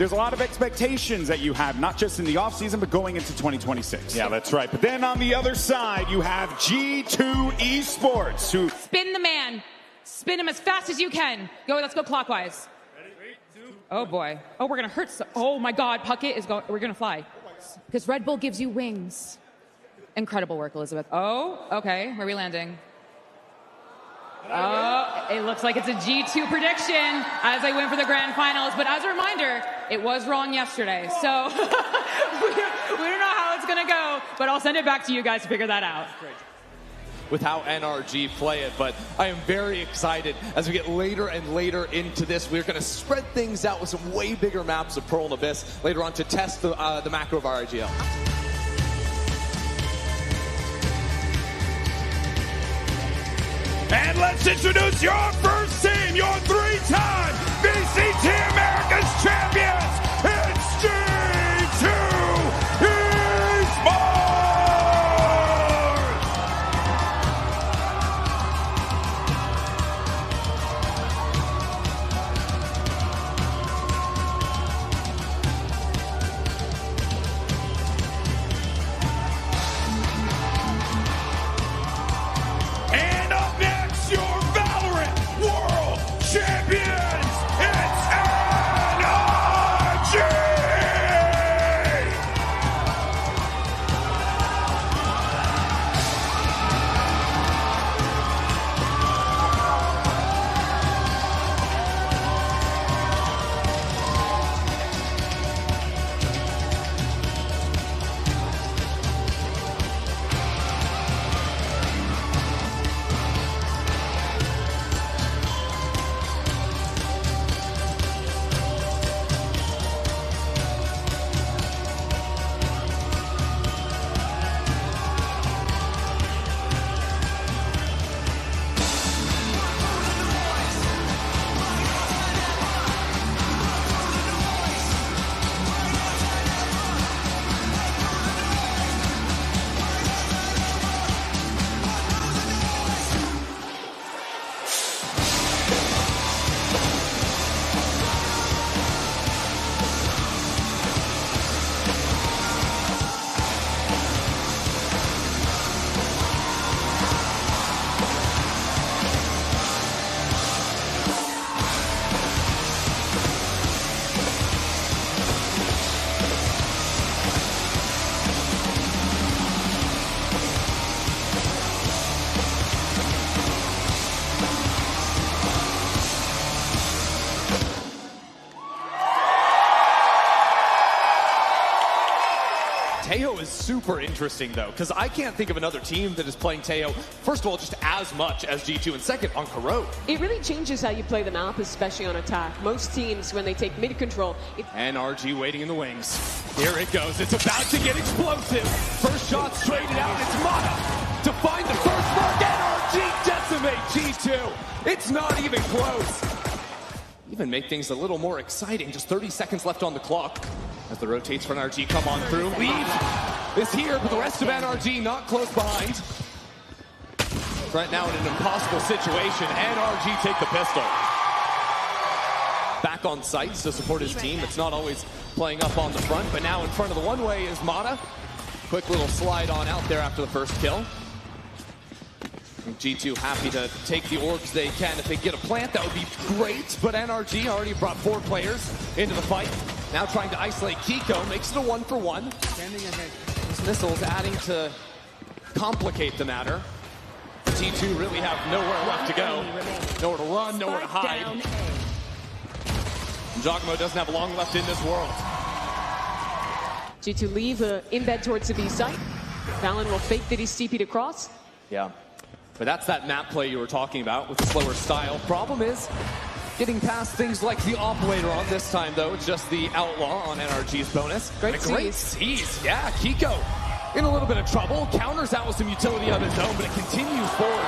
there's a lot of expectations that you have, not just in the offseason, but going into 2026. Yeah, that's right. But then on the other side, you have G2 Esports, who... Spin the man. Spin him as fast as you can. Go, let's go clockwise. Ready? 3, 2. Oh, boy. Oh, we're going to hurt. Oh, my God. Puckett is going... We're going to fly. Because Red Bull gives you wings. Incredible work, Elizabeth. Oh, okay. Where are we landing? Oh, it looks like it's a G2 prediction as they win for the grand finals. But as a reminder, it was wrong yesterday. So we don't know how it's going to go, but I'll send it back to you guys to figure that out. With how NRG play it, but I am very excited as we get later and later into this. We're going to spread things out with some way bigger maps of Pearl and Abyss later on to test the macro of our RGL. And let's introduce your first team, your 3-time VCT America's champions. It's G2 Esports! And up next, your Valorant World Champions, it's NRG! Teo is super interesting, though, because I can't think of another team that is playing Teo, first of all, just as much as G2, and second, on Corrode. It really changes how you play the map, especially on attack. Most teams, when they take mid control... NRG waiting in the wings. Here it goes. It's about to get explosive. First shot straight out. It's Mana to find the first mark. NRG decimate G2. It's not even close. Even make things a little more exciting. Just 30 seconds left on the clock. As the rotates for NRG come on through. Leave is here, but the rest of NRG not close behind. Right now in an impossible situation. NRG take the pistol. Back on sites to support his team. It's not always playing up on the front, but now in front of the one-way is Mana. Quick little slide on out there after the first kill. And G2 happy to take the orbs they can. If they get a plant, that would be great, but NRG already brought 4 players into the fight. Now trying to isolate Kiko, makes it a 1-for-1. Standing ahead. These missiles adding to complicate the matter. G2 really have nowhere left to go. Nowhere to run, nowhere to hide. Jogmo doesn't have long left in this world. G2 leave embed towards the B site. Valen will fake that he's TP'd across. Yeah, but that's that map play you were talking about with the slower style. Problem is, getting past things like the op later on. This time, though, it's just the outlaw on NRG's bonus. Great seize. Yeah, Kiko in a little bit of trouble. Counters out with some utility of his own, but it continues forward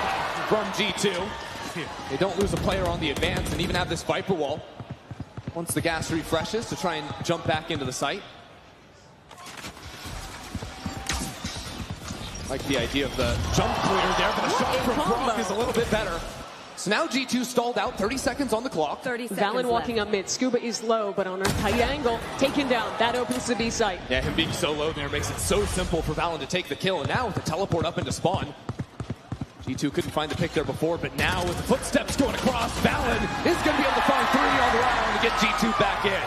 from G2. They don't lose a player on the advance and even have this Viper wall once the gas refreshes to try and jump back into the site. Like the idea of the jump clear there, but the shot from Brock is a little bit better. So now G2 stalled out, 30 seconds on the clock. 30 seconds Valen walking left. up mid. Scuba is low, but on a tight angle, taken down. That opens the B site. Yeah, him being so low there makes it so simple for Valen to take the kill. And now with the teleport up into spawn, G2 couldn't find the pick there before, but now with the footsteps going across, Valen is going to be able to find 3 on the round to get G2 back in.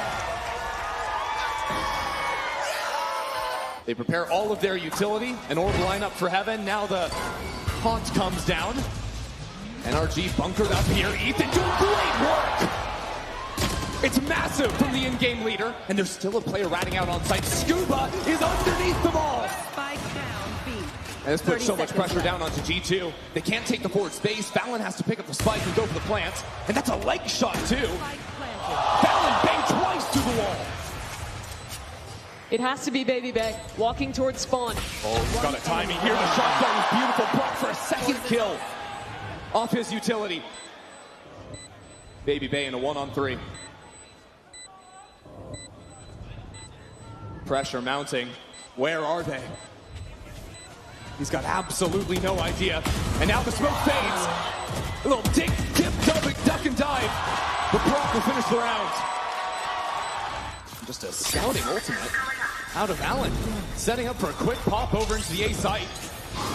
They prepare all of their utility, an orb lineup for heaven. Now the haunt comes down. NRG bunkered up here. Ethan doing great work. It's massive from the in-game leader, and there's still a player ratting out on site. Scuba is underneath them all. Spike down, B. And this puts so much 30 pressure seconds down onto G2. They can't take the forward space. Valen has to pick up the spike and go for the plant. And that's a leg shot, too. Spike planted. Valen banged twice through the wall. It has to be Baby Bay walking towards spawn. Oh, he's got a timing here. The shotgun is beautiful. Brock for a second kill off his utility. Baby Bay in a 1-on-3. Pressure mounting. Where are they? He's got absolutely no idea. And now the smoke fades. A little dip, duck and dive. But Brock will finish the round. Just a scouting ultimate out of Valen. Setting up for a quick pop over into the A site.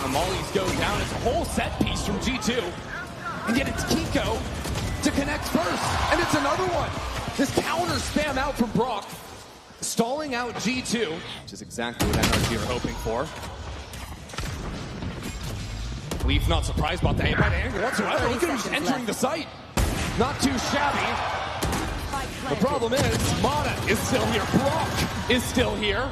The mollies go down. It's a whole set piece from G2. And yet it's Kiko to connect first. And it's another one. This counter spam out from Brock. Stalling out G2, which is exactly what NRG are hoping for. Leaf not surprised about the A-bite angle whatsoever. Look at him just entering the site. Not too shabby. The problem is, Mana is still here. Brock is still here.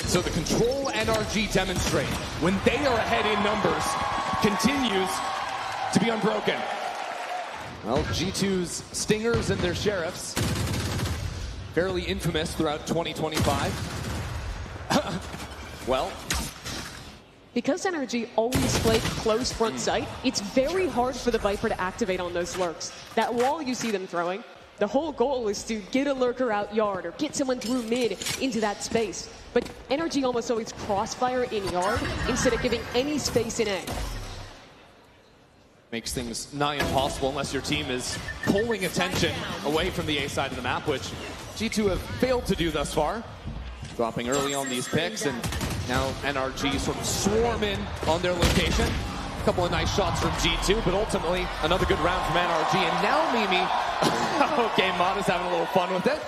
So the control NRG demonstrate when they are ahead in numbers continues to be unbroken. Well, G2's Stingers and their Sheriffs, fairly infamous throughout 2025. Well, Because NRG always play close front sight, it's very hard for the Viper to activate on those lurks. That wall you see them throwing, the whole goal is to get a lurker out yard or get someone through mid into that space. But NRG almost always crossfire in yard instead of giving any space in A. makes things nigh impossible unless your team is pulling attention away from the A side of the map, which G2 have failed to do thus far. Dropping early on these picks, and now NRG sort of swarm in on their location. A couple of nice shots from G2, but ultimately another good round from NRG. And now Mimi, okay, Mata's having a little fun with it.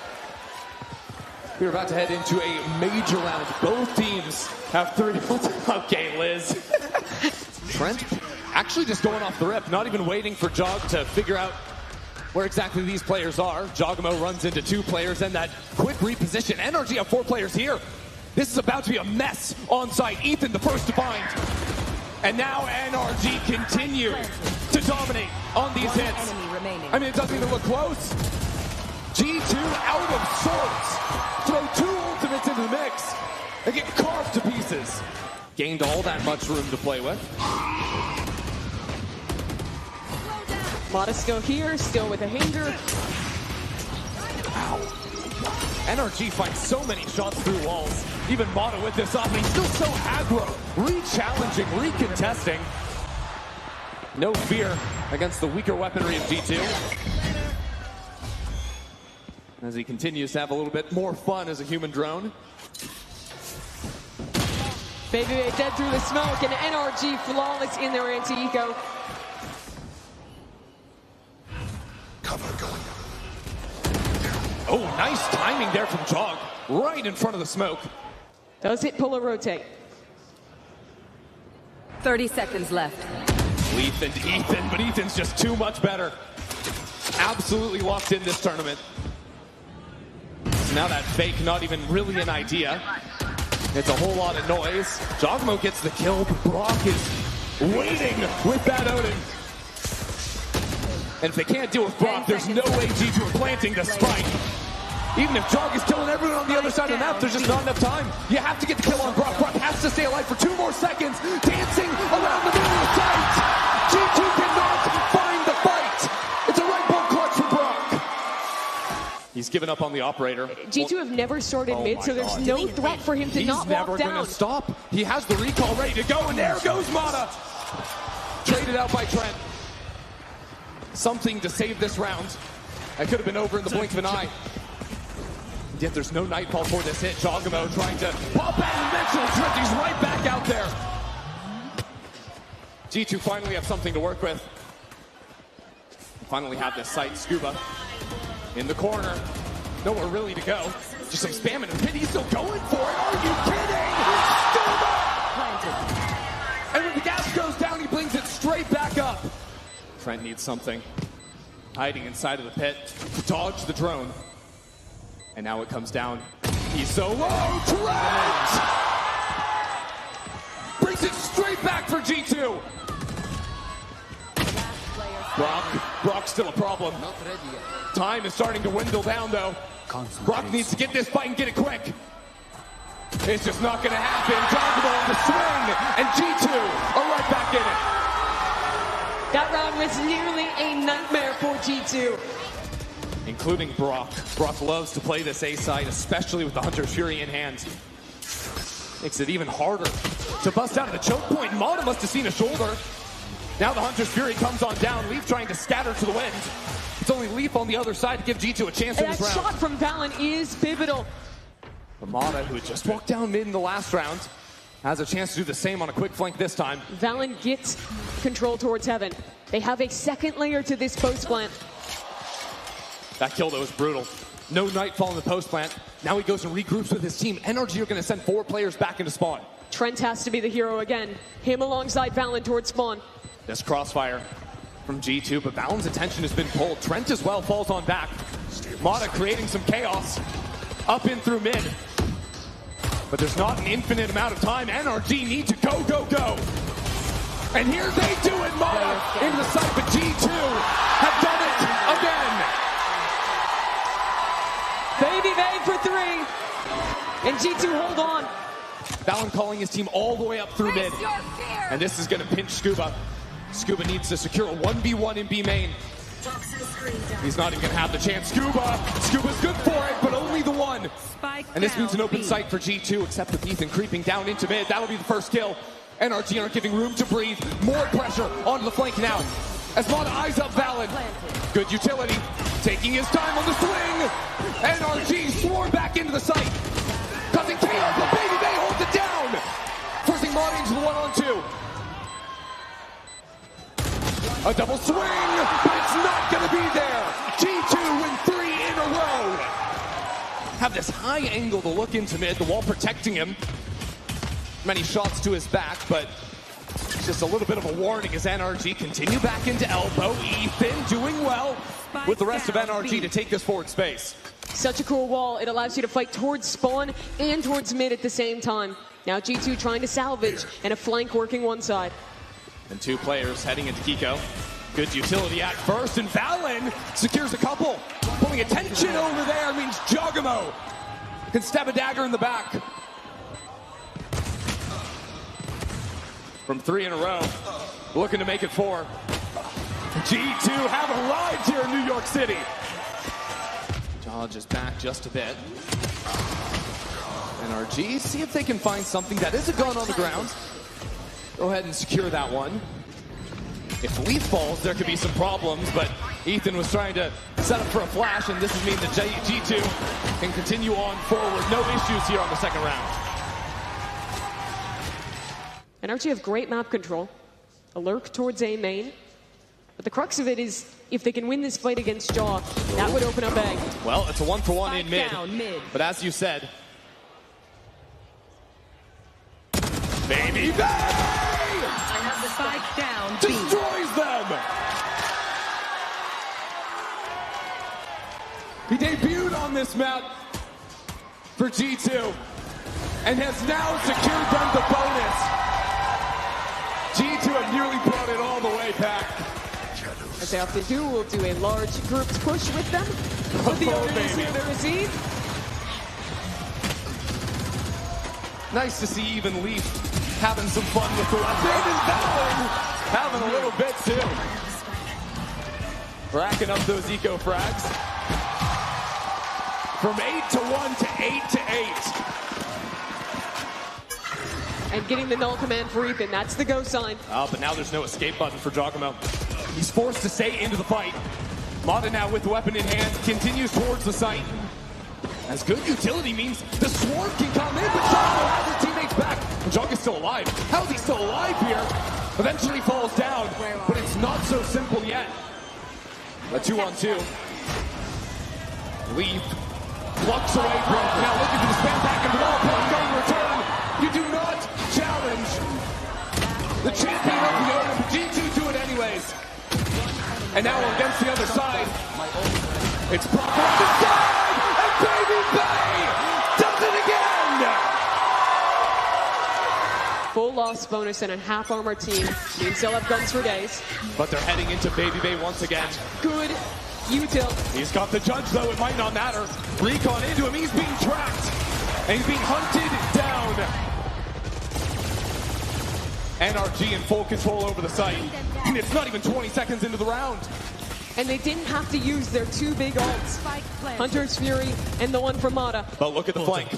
We're about to head into a major round. Both teams have 3. Okay, Liz. Trent actually just going off the rip, not even waiting for Jog to figure out where exactly these players are. Jogamo runs into 2 players, and that quick reposition. NRG have 4 players here. This is about to be a mess on site. Ethan, the first to find. And now NRG continue to dominate on these hits. I mean, it doesn't even look close. G2 out of sorts. Throw 2 ultimates into the mix. They get carved to pieces. Gained all that much room to play with. Mata still here, still with a hanger. Wow. NRG finds so many shots through walls. Even Mata with this off, and he's still so aggro. Re-challenging, re-contesting. No fear against the weaker weaponry of G2. As he continues to have a little bit more fun as a human drone. Baby dead through the smoke, and NRG flawless in their anti-eco. Cover going. Oh, nice timing there from Jog. Right in front of the smoke. Does hit pull or rotate? 30 seconds left. Leaf and Ethan, but Ethan's just too much better. Absolutely locked in this tournament. So now that fake, not even really an idea. It's a whole lot of noise. Jogmo gets the kill, but Brock is waiting with that Odin. And if they can't deal with Brock, there's no way G2 are planting the spike. Even if Jog is killing everyone on the other side of the map, there's just not enough time. You have to get the kill on Brock. Brock has to stay alive for 2 more seconds. Dancing around the middle of the site. G2 cannot find the fight. It's a right ball clutch for Brock. He's given up on the operator. G2 have never started mid, so there's no threat for him to not walk down. He's never going to stop. He has the recall ready to go, and there goes Mata. Traded out by Trent. Something to save this round. That could have been over in the blink of an eye. Yet there's no Nightfall for this hit. Jogamo trying to pop out and Mitchell. Trent, he's right back out there. G2 finally have something to work with. Finally have this site. Scuba in the corner. Nowhere really to go. Just some spam and pit. He's still going for it. Are you kidding? Scuba! And when the gas goes down, he brings it straight back up. Trent needs something. Hiding inside of the pit to dodge the drone. And now it comes down. He's so low. Trent! Brings it straight back for G2. Brock's still a problem. Time is starting to dwindle down, though. Brock needs to get this fight and get it quick. It's just not going to happen. Jogamo on the swing, and G2 are right back in it. That round was nearly a nightmare for G2. Including Brock. Brock loves to play this A side, especially with the Hunter's Fury in hand. Makes it even harder to bust out of the choke point. Mata must have seen a shoulder. Now the Hunter's Fury comes on down. Leaf trying to scatter to the wind. It's only Leaf on the other side to give G2 a chance in this round. That shot from Valen is pivotal. But Mata, who just walked down mid in the last round, has a chance to do the same on a quick flank this time. Valen gets control towards Heaven. They have a second layer to this post plant. That kill, though, was brutal. No Nightfall in the post plant. Now he goes and regroups with his team. NRG are going to send 4 players back into spawn. Trent has to be the hero again. Him alongside Valen towards spawn. This crossfire from G2, but Valen's attention has been pulled. Trent as well falls on back. Mata creating some chaos. Up in through mid. But there's not an infinite amount of time. NRG need to go, go, go. And here they do it. Mata into the site, but G2 have done it again. Baby Bay for 3. And G2 hold on. Valen calling his team all the way up through mid. And this is going to pinch Scuba. Scuba needs to secure a 1v1 in B main. He's not even going to have the chance. Scuba's good for it, but only the one. And this means an open sight for G2, except with Ethan creeping down into mid. That'll be the first kill. NRG aren't giving room to breathe. More pressure onto the flank now. As Mata eyes up Valen. Good utility. Taking his time on the swing. NRG swarm back into the site. Causing chaos, but Baby Bay holds it down. Forcing Mata into the 1-on-2. A double swing, but it's not going to be there. G2 win 3 in a row. Have this high angle to look into mid, the wall protecting him. Many shots to his back, but just a little bit of a warning as NRG continue back into elbow. Ethan doing well with the rest of NRG to take this forward space. Such a cool wall. It allows you to fight towards spawn and towards mid at the same time. Now G2 trying to salvage and a flank working one side. And 2 players heading into Kiko. Good utility at first, and Valen secures a couple. Pulling attention over there means Jogamo can stab a dagger in the back. From 3 in a row, looking to make it 4. G2 have arrived here in New York City. Dodge is back just a bit. NRG, see if they can find something. That is a gun on the ground. Go ahead and secure that one. If Leaf falls, there could be some problems, but Ethan was trying to set up for a flash, and this would mean that G2 can continue on forward. No issues here on the second round. NRG have great map control. A lurk towards A main. But the crux of it is, if they can win this fight against Jaw, that would open up A. Well, it's a 1-for-1 in mid. But as you said, Baby Bay! Spike down. Destroys them! He debuted on this map for G2 and has now secured them the bonus. G2 have nearly brought it all the way back. As they often do, we'll do a large group push with them. But the owner is here to receive. Nice to see even Leaf having some fun with the weapon, and Valen having a little bit too. Racking up those eco frags. from 8-1 to 8-8. And getting the null command for Ethan, that's the go sign. But now there's no escape button for Giacomo. He's forced to stay into the fight. Mata now with the weapon in hand, continues towards the site. As good utility means the swarm can come in, but Giacomo has his teammates back. Jog is still alive. How is he still alive here? Eventually falls down, but it's not so simple yet. A 2-on-2. Leaf plucks away from now looking for the spam back into the wall, but going to return. You do not challenge the champion of the Open. G2 do it anyways. And now against the other side, it's Brock off the side, and Baby Bay does it again! Full loss bonus and a half armor team. Means they'll have guns for days. But they're heading into Baby Bay once again. Good util. He's got the judge though, it might not matter. Recon into him, he's being tracked. And he's being hunted down. NRG in full control over the site. And it's not even 20 seconds into the round. And they didn't have to use their two big ults. Hunter's Fury and the one from Mata. But look at the flank.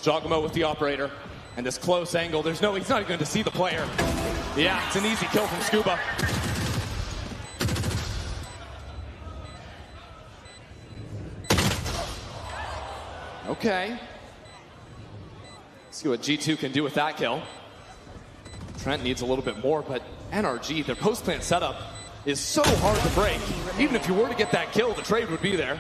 Giacomo with the operator. And this close angle, he's not even going to see the player. Yeah, it's an easy kill from Scuba. Okay. See what G2 can do with that kill. Trent needs a little bit more, but NRG, their post-plant setup is so hard to break. Even if you were to get that kill, the trade would be there.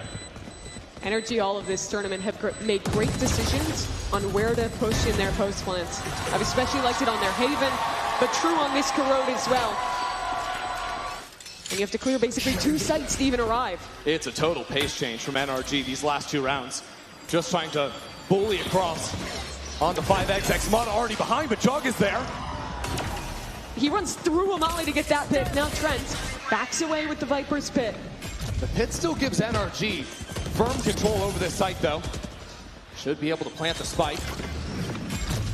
NRG all of this tournament have made great decisions on where to push in their post plants. I've especially liked it on their Haven, but true on this Corrode as well. And you have to clear basically 2 sites to even arrive. It's a total pace change from NRG these last 2 rounds. Just trying to bully across on the 5XX. Mata already behind, but Jog is there. He runs through a molly to get that pick. Now Trent backs away with the Viper's pit. The pit still gives NRG firm control over this site, though. Should be able to plant the spike.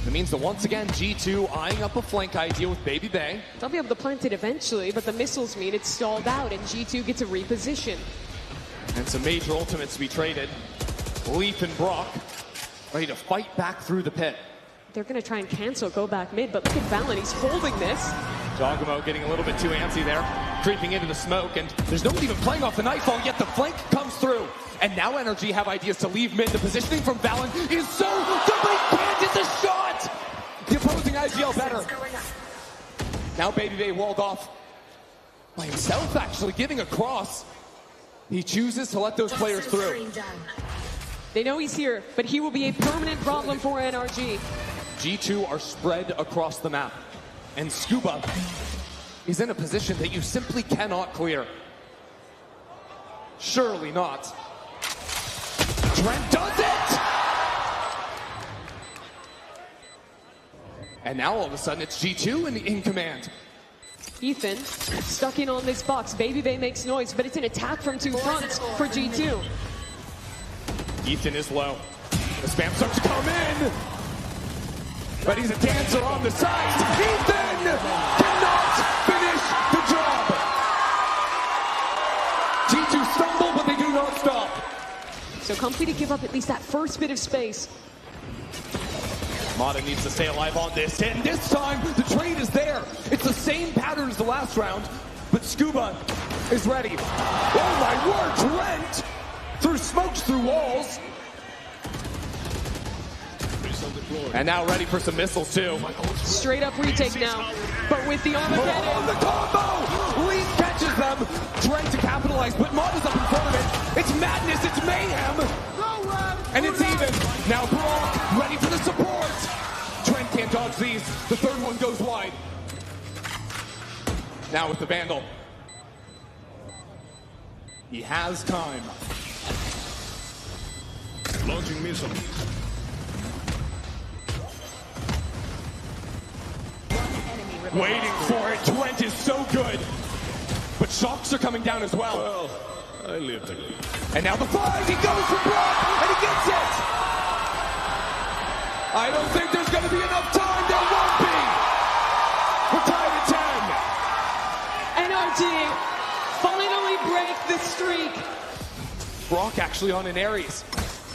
It means that once again, G2 eyeing up a flank idea with Baby Bay. They'll be able to plant it eventually, but the missiles mean it's stalled out, and G2 gets a reposition. And some major ultimates to be traded. Leaf and Brock ready to fight back through the pit. They're going to try and cancel, go back mid, but look at Valen, he's holding this. Giacomo getting a little bit too antsy there, creeping into the smoke, and there's no one even playing off the nightfall, yet the flank comes through. And now NRG have ideas to leave mid. The positioning from Valen is so good, but he can't hit the shot! The opposing IGL better. Now Baby Bay walled off by himself, actually giving a cross. He chooses to let those players through. They know he's here, but he will be a permanent problem for NRG. G2 are spread across the map, and Scuba is in a position that you simply cannot clear. Surely not. Trent does it! And now all of a sudden it's G2 in command. Ethan stuck in on this box. Baby Bay makes noise, but it's an attack from 2 fronts for G2. Ethan is low. The spam starts to come in. But he's a dancer on the side. Ethan cannot finish the job. G2 stumble, but they do not stop. So Comfy to give up at least that first bit of space. Mata needs to stay alive on this, and this time the trade is there. It's the same pattern as the last round, but Scuba is ready. Oh my word, Trent! Through smokes, through walls. And now ready for some missiles too. Straight up retake now, but with the Armageddon. Oh, the combo! Leaf catches them. Trent to capitalize, but Mata's up in front of it. It's madness, it's mayhem. And it's even. Now Brock ready for the support. Trent can't dodge these. The third one goes wide. Now with the Vandal. He has time. Launching missile. Waiting for it. Trent is so good. But shocks are coming down as well. Well, I lived it. And now the flies. He goes for Brock, and he gets it. I don't think there's going to be enough time. There won't be. We're tied at 10. NRG finally break the streak. Brock actually on an Ares.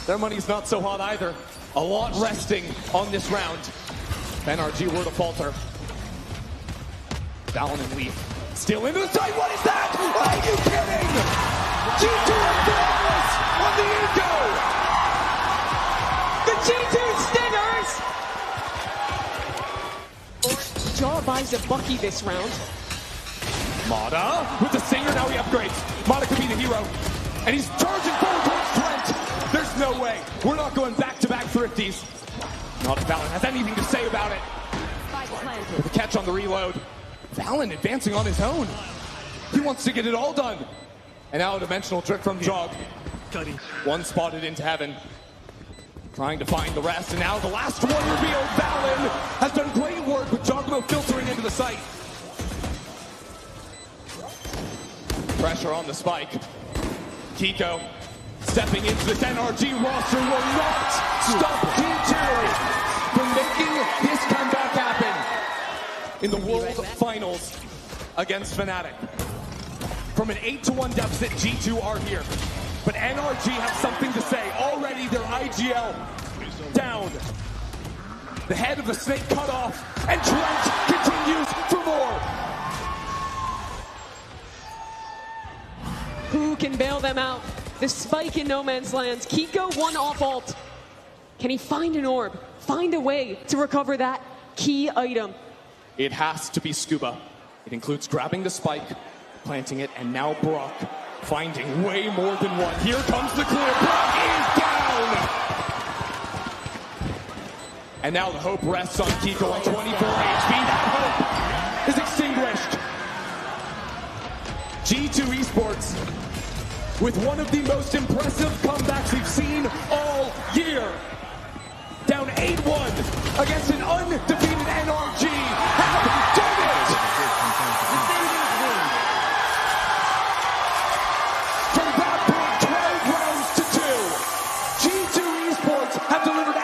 Their money's not so hot either. A lot resting on this round. If NRG were to falter. Fallon and Leaf still into the side. What is that? Are you kidding? G2 are flawless on the Eco. The G2 Stingers! Jaw buys a Bucky this round. Mata with the Singer, now he upgrades. Mata could be the hero. And he's charging forward towards Trent. There's no way. We're not going back-to-back thrifties. Not if Fallon has anything to say about it. With a catch on the reload. Fallon advancing on his own. He wants to get it all done. And now a dimensional trick from Jog. One spotted into heaven. Trying to find the rest. And now the last one revealed. Fallon has done great work with Jogmo filtering into the site. Pressure on the spike. Kiko stepping into this NRG roster will not stop G2 from making this comeback happen in the World Finals against Fnatic. From an 8-1 deficit, G2 are here. But NRG have something to say. Already their IGL down. The head of the snake cut off, and Trent continues for more. Who can bail them out? The spike in no man's land. Kiko one off ult. Can he find an orb? Find a way to recover that key item? It has to be Scuba. It includes grabbing the spike, planting it, and now Brock finding way more than one. Here comes the clear. Brock is down! And now the hope rests on Kiko on 24 HP. That hope is extinguished. G2 Esports with one of the most impressive comebacks we've seen all year. Down 8-1 against an undefeated NRG. Have done it! From that point, 12 rounds to 2. G2 Esports have delivered